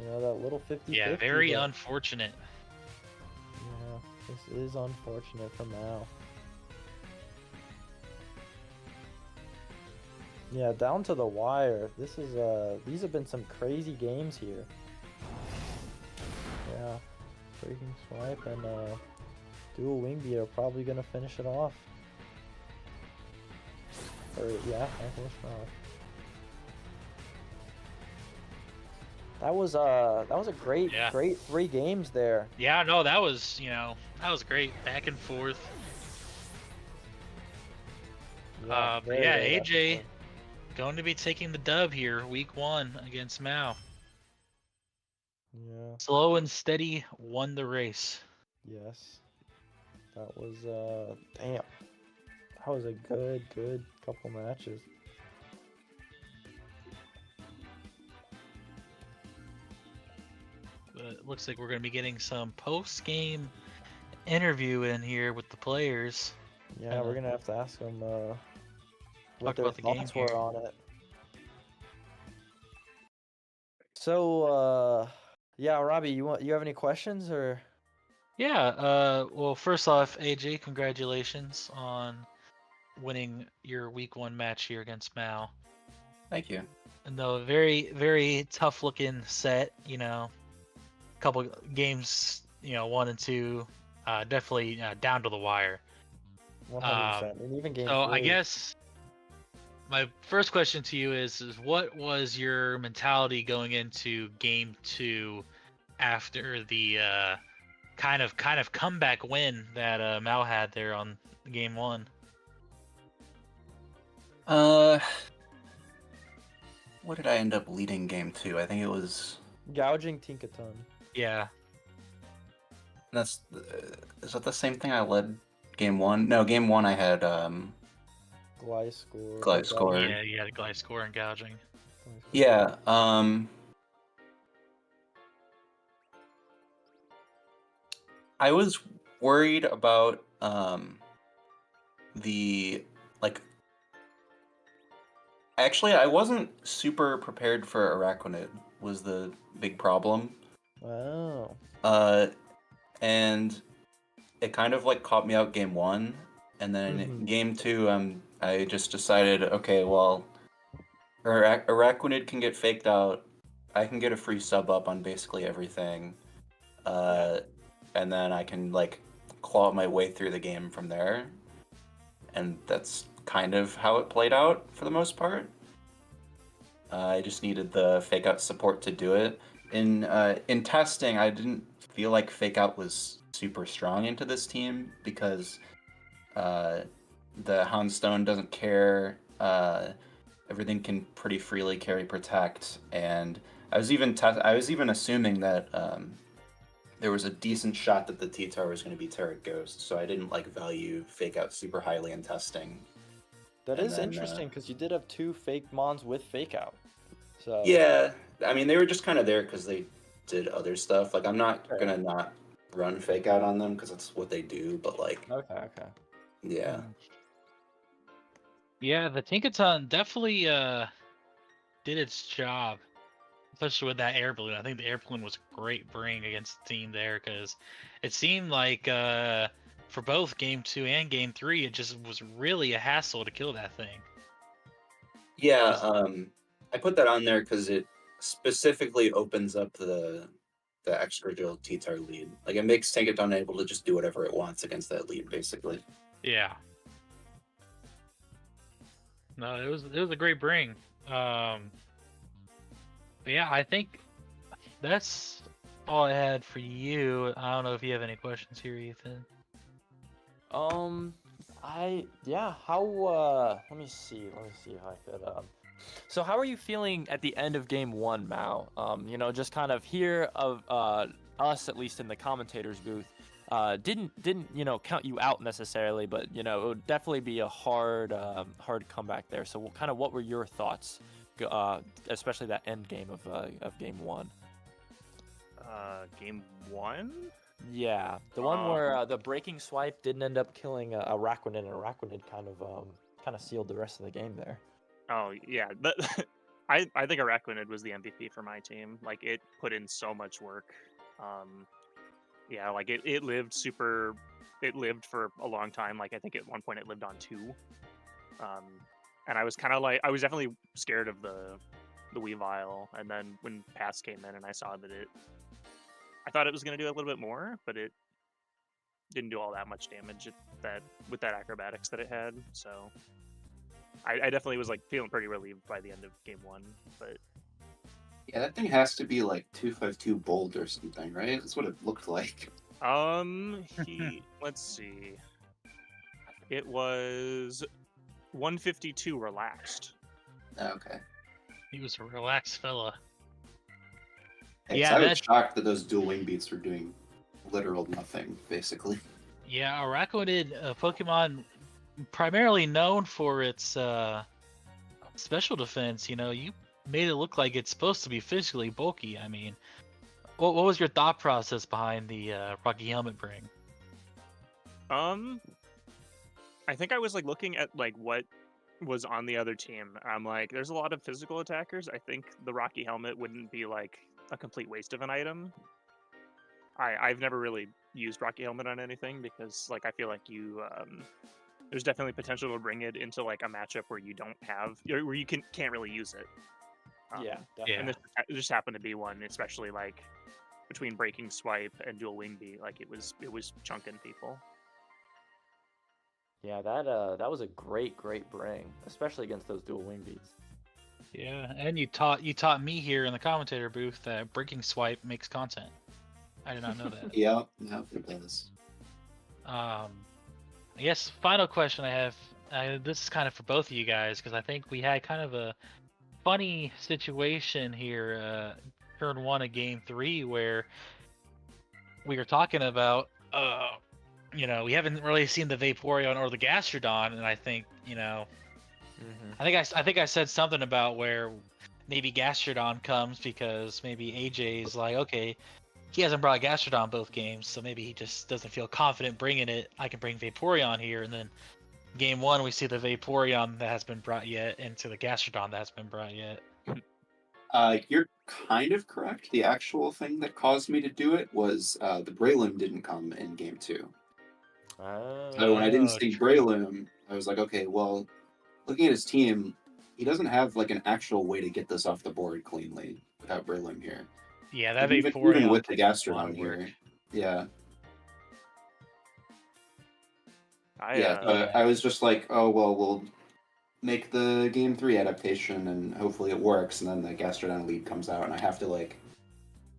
You know, that little 50-50. Yeah, very unfortunate. Yeah, this is unfortunate for Mao. Yeah, down to the wire. This is these have been some crazy games here. Yeah, breaking swipe and dual wing beat are probably gonna finish it off. Or yeah, I finish it off. That was a great 3 games there. Yeah, no, that was great, back and forth. But yeah, AJ going to be taking the dub here, week 1 against Mao. Yeah. Slow and steady won the race. Yes. That was damn. That was a good couple matches. But it looks like we're going to be getting some post-game interview in here with the players. Yeah, we're gonna have to ask them what talk their about the game thoughts were here. on it. So, yeah, Robbie, you have any questions or? Yeah. Well, first off, AJ, congratulations on winning your week 1 match here against Mao. Thank you. And the very tough looking set. Couple games. 1 and 2. Definitely down to the wire. 100%. And even game So 3. I guess my first question to you is what was your mentality going into game 2 after the kind of comeback win that Mao had there on game 1? What did I end up leading game 2? I think it was Gouging Tinkaton. Yeah. is that the same thing I led game 1? No, game 1 I had Gliscor. Gliscor. Yeah, you had a Gliscor and gouging. Yeah, I was worried about the actually I wasn't super prepared for Araquanid was the big problem. Wow. And it kind of caught me out game 1, and then game 2 I just decided, okay, well, Araquanid can get faked out. I can get a free sub up on basically everything. And then I can claw my way through the game from there. And that's kind of how it played out for the most part. I just needed the fake out support to do it. In testing, I didn't feel like fake out was super strong into this team because the Houndstone doesn't care. Everything can pretty freely carry protect, and I was even assuming that there was a decent shot that the T-Tower was going to be Turret Ghost, so I didn't value fake out super highly in testing. That is interesting because you did have 2 fake mons with fake out. So yeah, I mean they were just kind of there because they did other stuff. I'm not gonna not run fake out on them because that's what they do. But okay. Yeah. Yeah, the Tinkaton definitely did its job, especially with that air balloon. I think the air balloon was a great bring against the team there because it seemed like for both game 2 and game 3, it just was really a hassle to kill that thing. Yeah, I put that on there because it specifically opens up the extra drill T-Tar lead. It makes Tinkaton able to just do whatever it wants against that lead, basically. Yeah. No, it was a great bring. But yeah, I think that's all I had for you. I don't know if you have any questions here, Ethan. Let me see if I could so how are you feeling at the end of game 1, Mao? Just kind of hear of us, at least in the commentators booth, didn't count you out necessarily, but it would definitely be a hard comeback there. So what were your thoughts, especially that end game of game 1? Game 1? Yeah, the one where the breaking swipe didn't end up killing Araquanid, and Araquanid kind of sealed the rest of the game there. Oh yeah, I think Araquanid was the MVP for my team. Like, it put in so much work. Yeah, like it lived super. It lived for a long time. Like, I think at one point it lived on 2. And I was kind of like, I was definitely scared of the Weavile, and then when Pass came in and I saw that I thought it was going to do a little bit more, but it didn't do all that much damage with that acrobatics that it had. So I definitely was like feeling pretty relieved by the end of game 1. But Yeah, that thing has to be like 252 bold or something, right? That's what it looked like. let's see. It was 152 relaxed. Okay. He was a relaxed fella. Yeah, I was shocked that those dual wing beats were doing literal nothing, basically. Yeah, Araquanid, Pokemon primarily known for its special defense. You know, you made it look like it's supposed to be physically bulky. I mean, what was your thought process behind the Rocky Helmet bring? I think I was like looking at like what was on the other team. I'm like, there's a lot of physical attackers. I think the Rocky Helmet wouldn't be like a complete waste of an item. I've never really used Rocky Helmet on anything because like I feel like there's definitely potential to bring it into like a matchup where you don't have where you can't really use it. Yeah, definitely. And this just happened to be one, especially like between Breaking Swipe and Dual Wing Beat. Like it was chunking people. Yeah, that was a great bring, especially against those dual wing beats. Yeah, and you taught me here in the commentator booth that Breaking Swipe makes content. I did not know that. Yeah, it does. I guess final question I have. This is kind of for both of you guys because I think we had kind of a funny situation here, turn 1 of game 3, where we were talking about, you know, we haven't really seen the Vaporeon or the Gastrodon, and I think, you know, I think I said something about where maybe Gastrodon comes because maybe AJ's like, okay, he hasn't brought Gastrodon both games, so maybe he just doesn't feel confident bringing it. I can bring Vaporeon here, and then game 1 we see the Vaporeon that has been brought yet into the Gastrodon that has been brought yet. You're kind of correct. The actual thing that caused me to do it was the Breloom didn't come in game 2. So when I didn't see Breloom, I was like, okay, well, looking at his team, he doesn't have like an actual way to get this off the board cleanly without Breloom here. Yeah, that Vaporeon even with the Gastrodon here. Yeah. I was just like, oh well, we'll make the game 3 adaptation and hopefully it works, and then the Gastrodon lead comes out and I have to like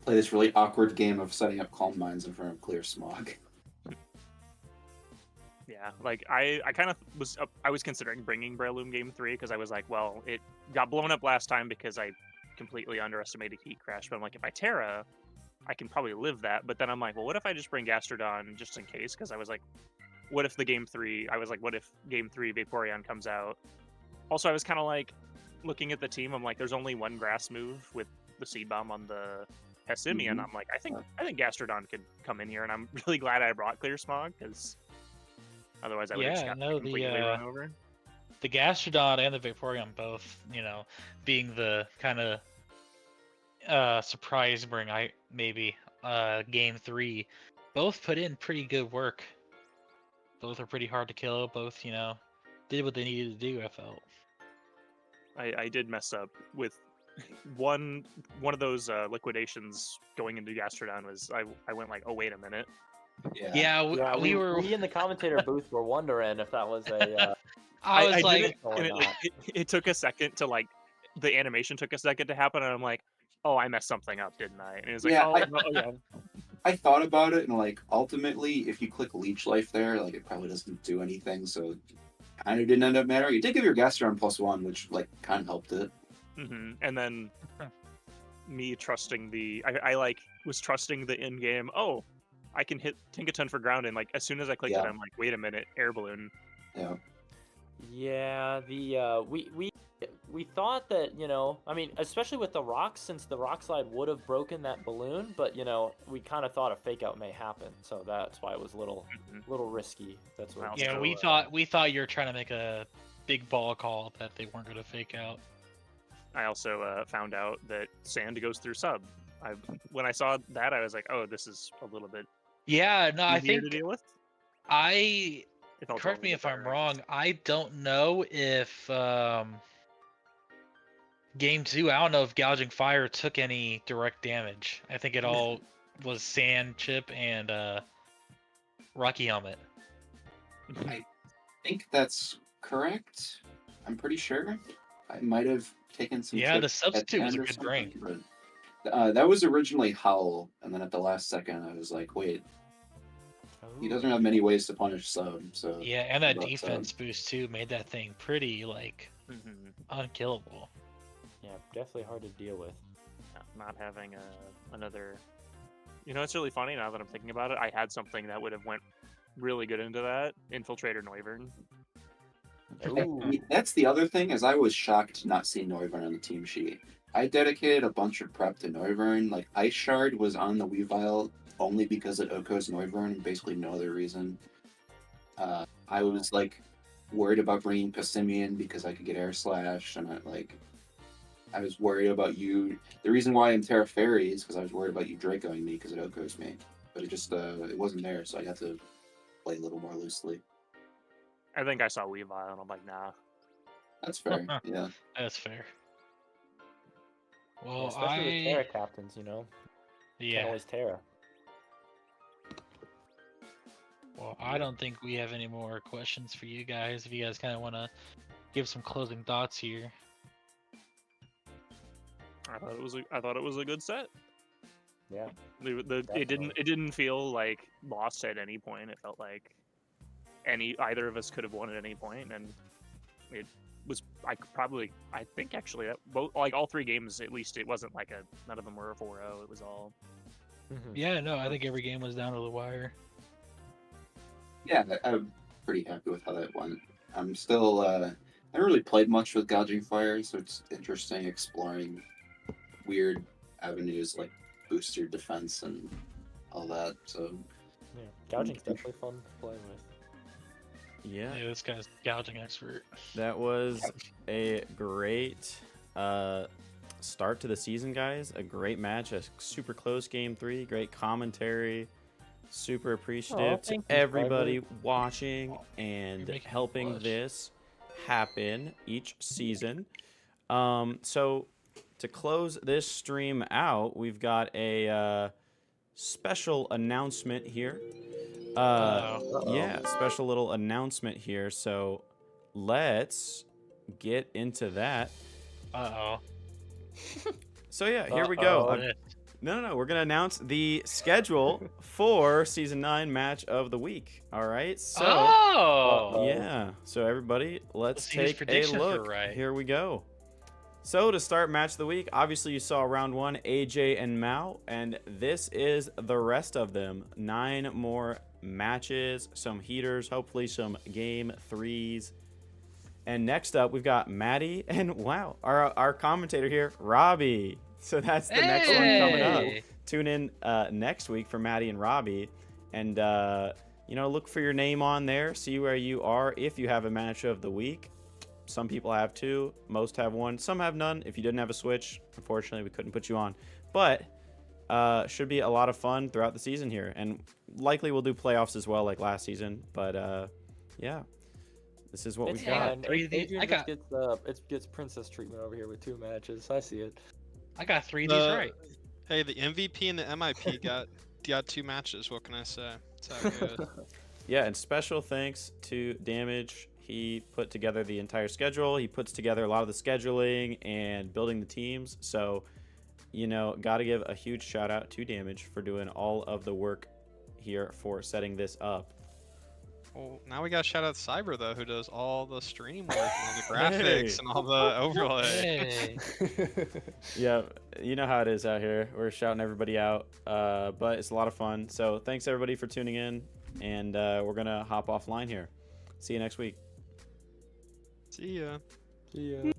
play this really awkward game of setting up Calm Minds in front of Clear Smog. Yeah, like I kind of was considering bringing Breloom game 3 because I was like, well, it got blown up last time because I completely underestimated Heat Crash, but I'm like, if I Terra, I can probably live that. But then I'm like, well, what if I just bring Gastrodon just in case? Because I was like, what if game 3 Vaporeon comes out? Also, I was kind of like looking at the team. I'm like, there's only one grass move with the Seed Bomb on the Pessimian. I'm like, I think Gastrodon could come in here, and I'm really glad I brought Clear Smog because otherwise I would have just got completely run over. The Gastrodon and the Vaporeon both, you know, being the kind of surprise bring, game 3, both put in pretty good work. Both are pretty hard to kill. Both, you know, did what they needed to do. I felt. I did mess up with one of those liquidations going into Gastrodon. Was I went like, oh wait a minute. Yeah, we in the commentator booth were wondering if that was a. I was like, it took a second to like, the animation took a second to happen, and I'm like, oh, I messed something up, didn't I? And it was like, yeah. I thought about it, and like ultimately, if you click Leech Life there, like it probably doesn't do anything, so it kind of didn't end up mattering. You did give your Gastrodon +1, which like kind of helped it. And then me trusting I like was trusting the in game. Oh, I can hit Tinkaton for ground, and like as soon as I clicked it, I'm like, wait a minute, air balloon. Yeah. Yeah, we thought that, you know, I mean, especially with the rocks, since the rock slide would have broken that balloon, but you know, we kind of thought a fake out may happen, so that's why it was a little risky. That's what. Yeah, we thought you were trying to make a big ball call that they weren't going to fake out. I also found out that sand goes through sub. When I saw that, I was like, oh, this is a little bit Yeah, no, I easier to think deal with. I It felt a correct me little if bit I'm better. wrong. I don't know if game 2. I don't know if gouging fire took any direct damage. I think it all was sand chip and Rocky helmet. I think that's correct. I'm pretty sure. I might have taken some Yeah, the chips at the substitute was a end or good something, drink. but that was originally Howl, and then at the last second, I was like, wait, he doesn't have many ways to punish sub, so Yeah, and what that about defense sub? boost too made that thing pretty like unkillable. Yeah, definitely hard to deal with. Not having another. You know, it's really funny now that I'm thinking about it. I had something that would have went really good into that Infiltrator Noivern. Ooh. That's the other thing, is I was shocked to not see Noivern on the team sheet. I dedicated a bunch of prep to Noivern. Like, Ice Shard was on the Weavile only because it Oko's Noivern, and basically no other reason. I was, like, worried about bringing Passimian because I could get Air Slash, and I was worried about you. The reason why I'm Terra Fairy is because I was worried about you Dracoing me because it Okos me. But it just, it wasn't there, so I got to play a little more loosely. I think I saw Weavile and I'm like, nah. That's fair, yeah. That's fair. Yeah, Well, especially with Terra captains, you know. Can't yeah. always Terra. Well, I don't think we have any more questions for you guys. If you guys kind of want to give some closing thoughts here. I thought it was a good set. Yeah. It didn't feel like lost at any point. It felt like either of us could have won at any point, and it was I think actually that both, like, all three games, at least it wasn't like none of them were a 4-0. It was all Yeah, no, I think every game was down to the wire. Yeah, I'm pretty happy with how that went. I'm still, I haven't really played much with Gouging Fire, so it's interesting exploring weird avenues like booster defense and all that. So Yeah. Gouging's definitely fun to play with. Yeah, Yeah, this guy's gouging expert. that was a great start to the season, guys. A great match, a super close game 3, great commentary. Super appreciative to thank you, everybody watching and You're making me helping blush. this happen each season. So to close this stream out, we've got a special announcement here. Yeah, special little announcement here. So let's get into that. So yeah, here we go. No. We're gonna announce the schedule for season 9 match of the week. All right. So yeah. So everybody, let's see whose take a predictions were look. right. Here we go. So to start match of the week, obviously you saw round 1, AJ and Mao, and this is the rest of them. 9 more matches, some heaters, hopefully some game 3s. And next up, we've got Maddie and wow, our commentator here, Robbie. So that's the next one coming up. Tune in next week for Maddie and Robbie, and look for your name on there. See where you are if you have a match of the week. Some people have 2, most have 1, some have none. If you didn't have a Switch, unfortunately, we couldn't put you on. But should be a lot of fun throughout the season here, and likely we'll do playoffs as well, like last season. But yeah, this is what we got. Adrian gets princess treatment over here with 2 matches. I see it. I got 3 of these right. Hey, the MVP and the MIP got 2 matches. What can I say? That's how it goes. Yeah, and special thanks to Damage. He put together the entire schedule. He puts together a lot of the scheduling and building the teams. So, got to give a huge shout out to Damage for doing all of the work here for setting this up. Well, now we got to shout out Cyber, though, who does all the stream work and the graphics and all the overlay. Yeah, you know how it is out here. We're shouting everybody out, but it's a lot of fun. So thanks, everybody, for tuning in, and we're going to hop offline here. See you next week. See ya. See ya.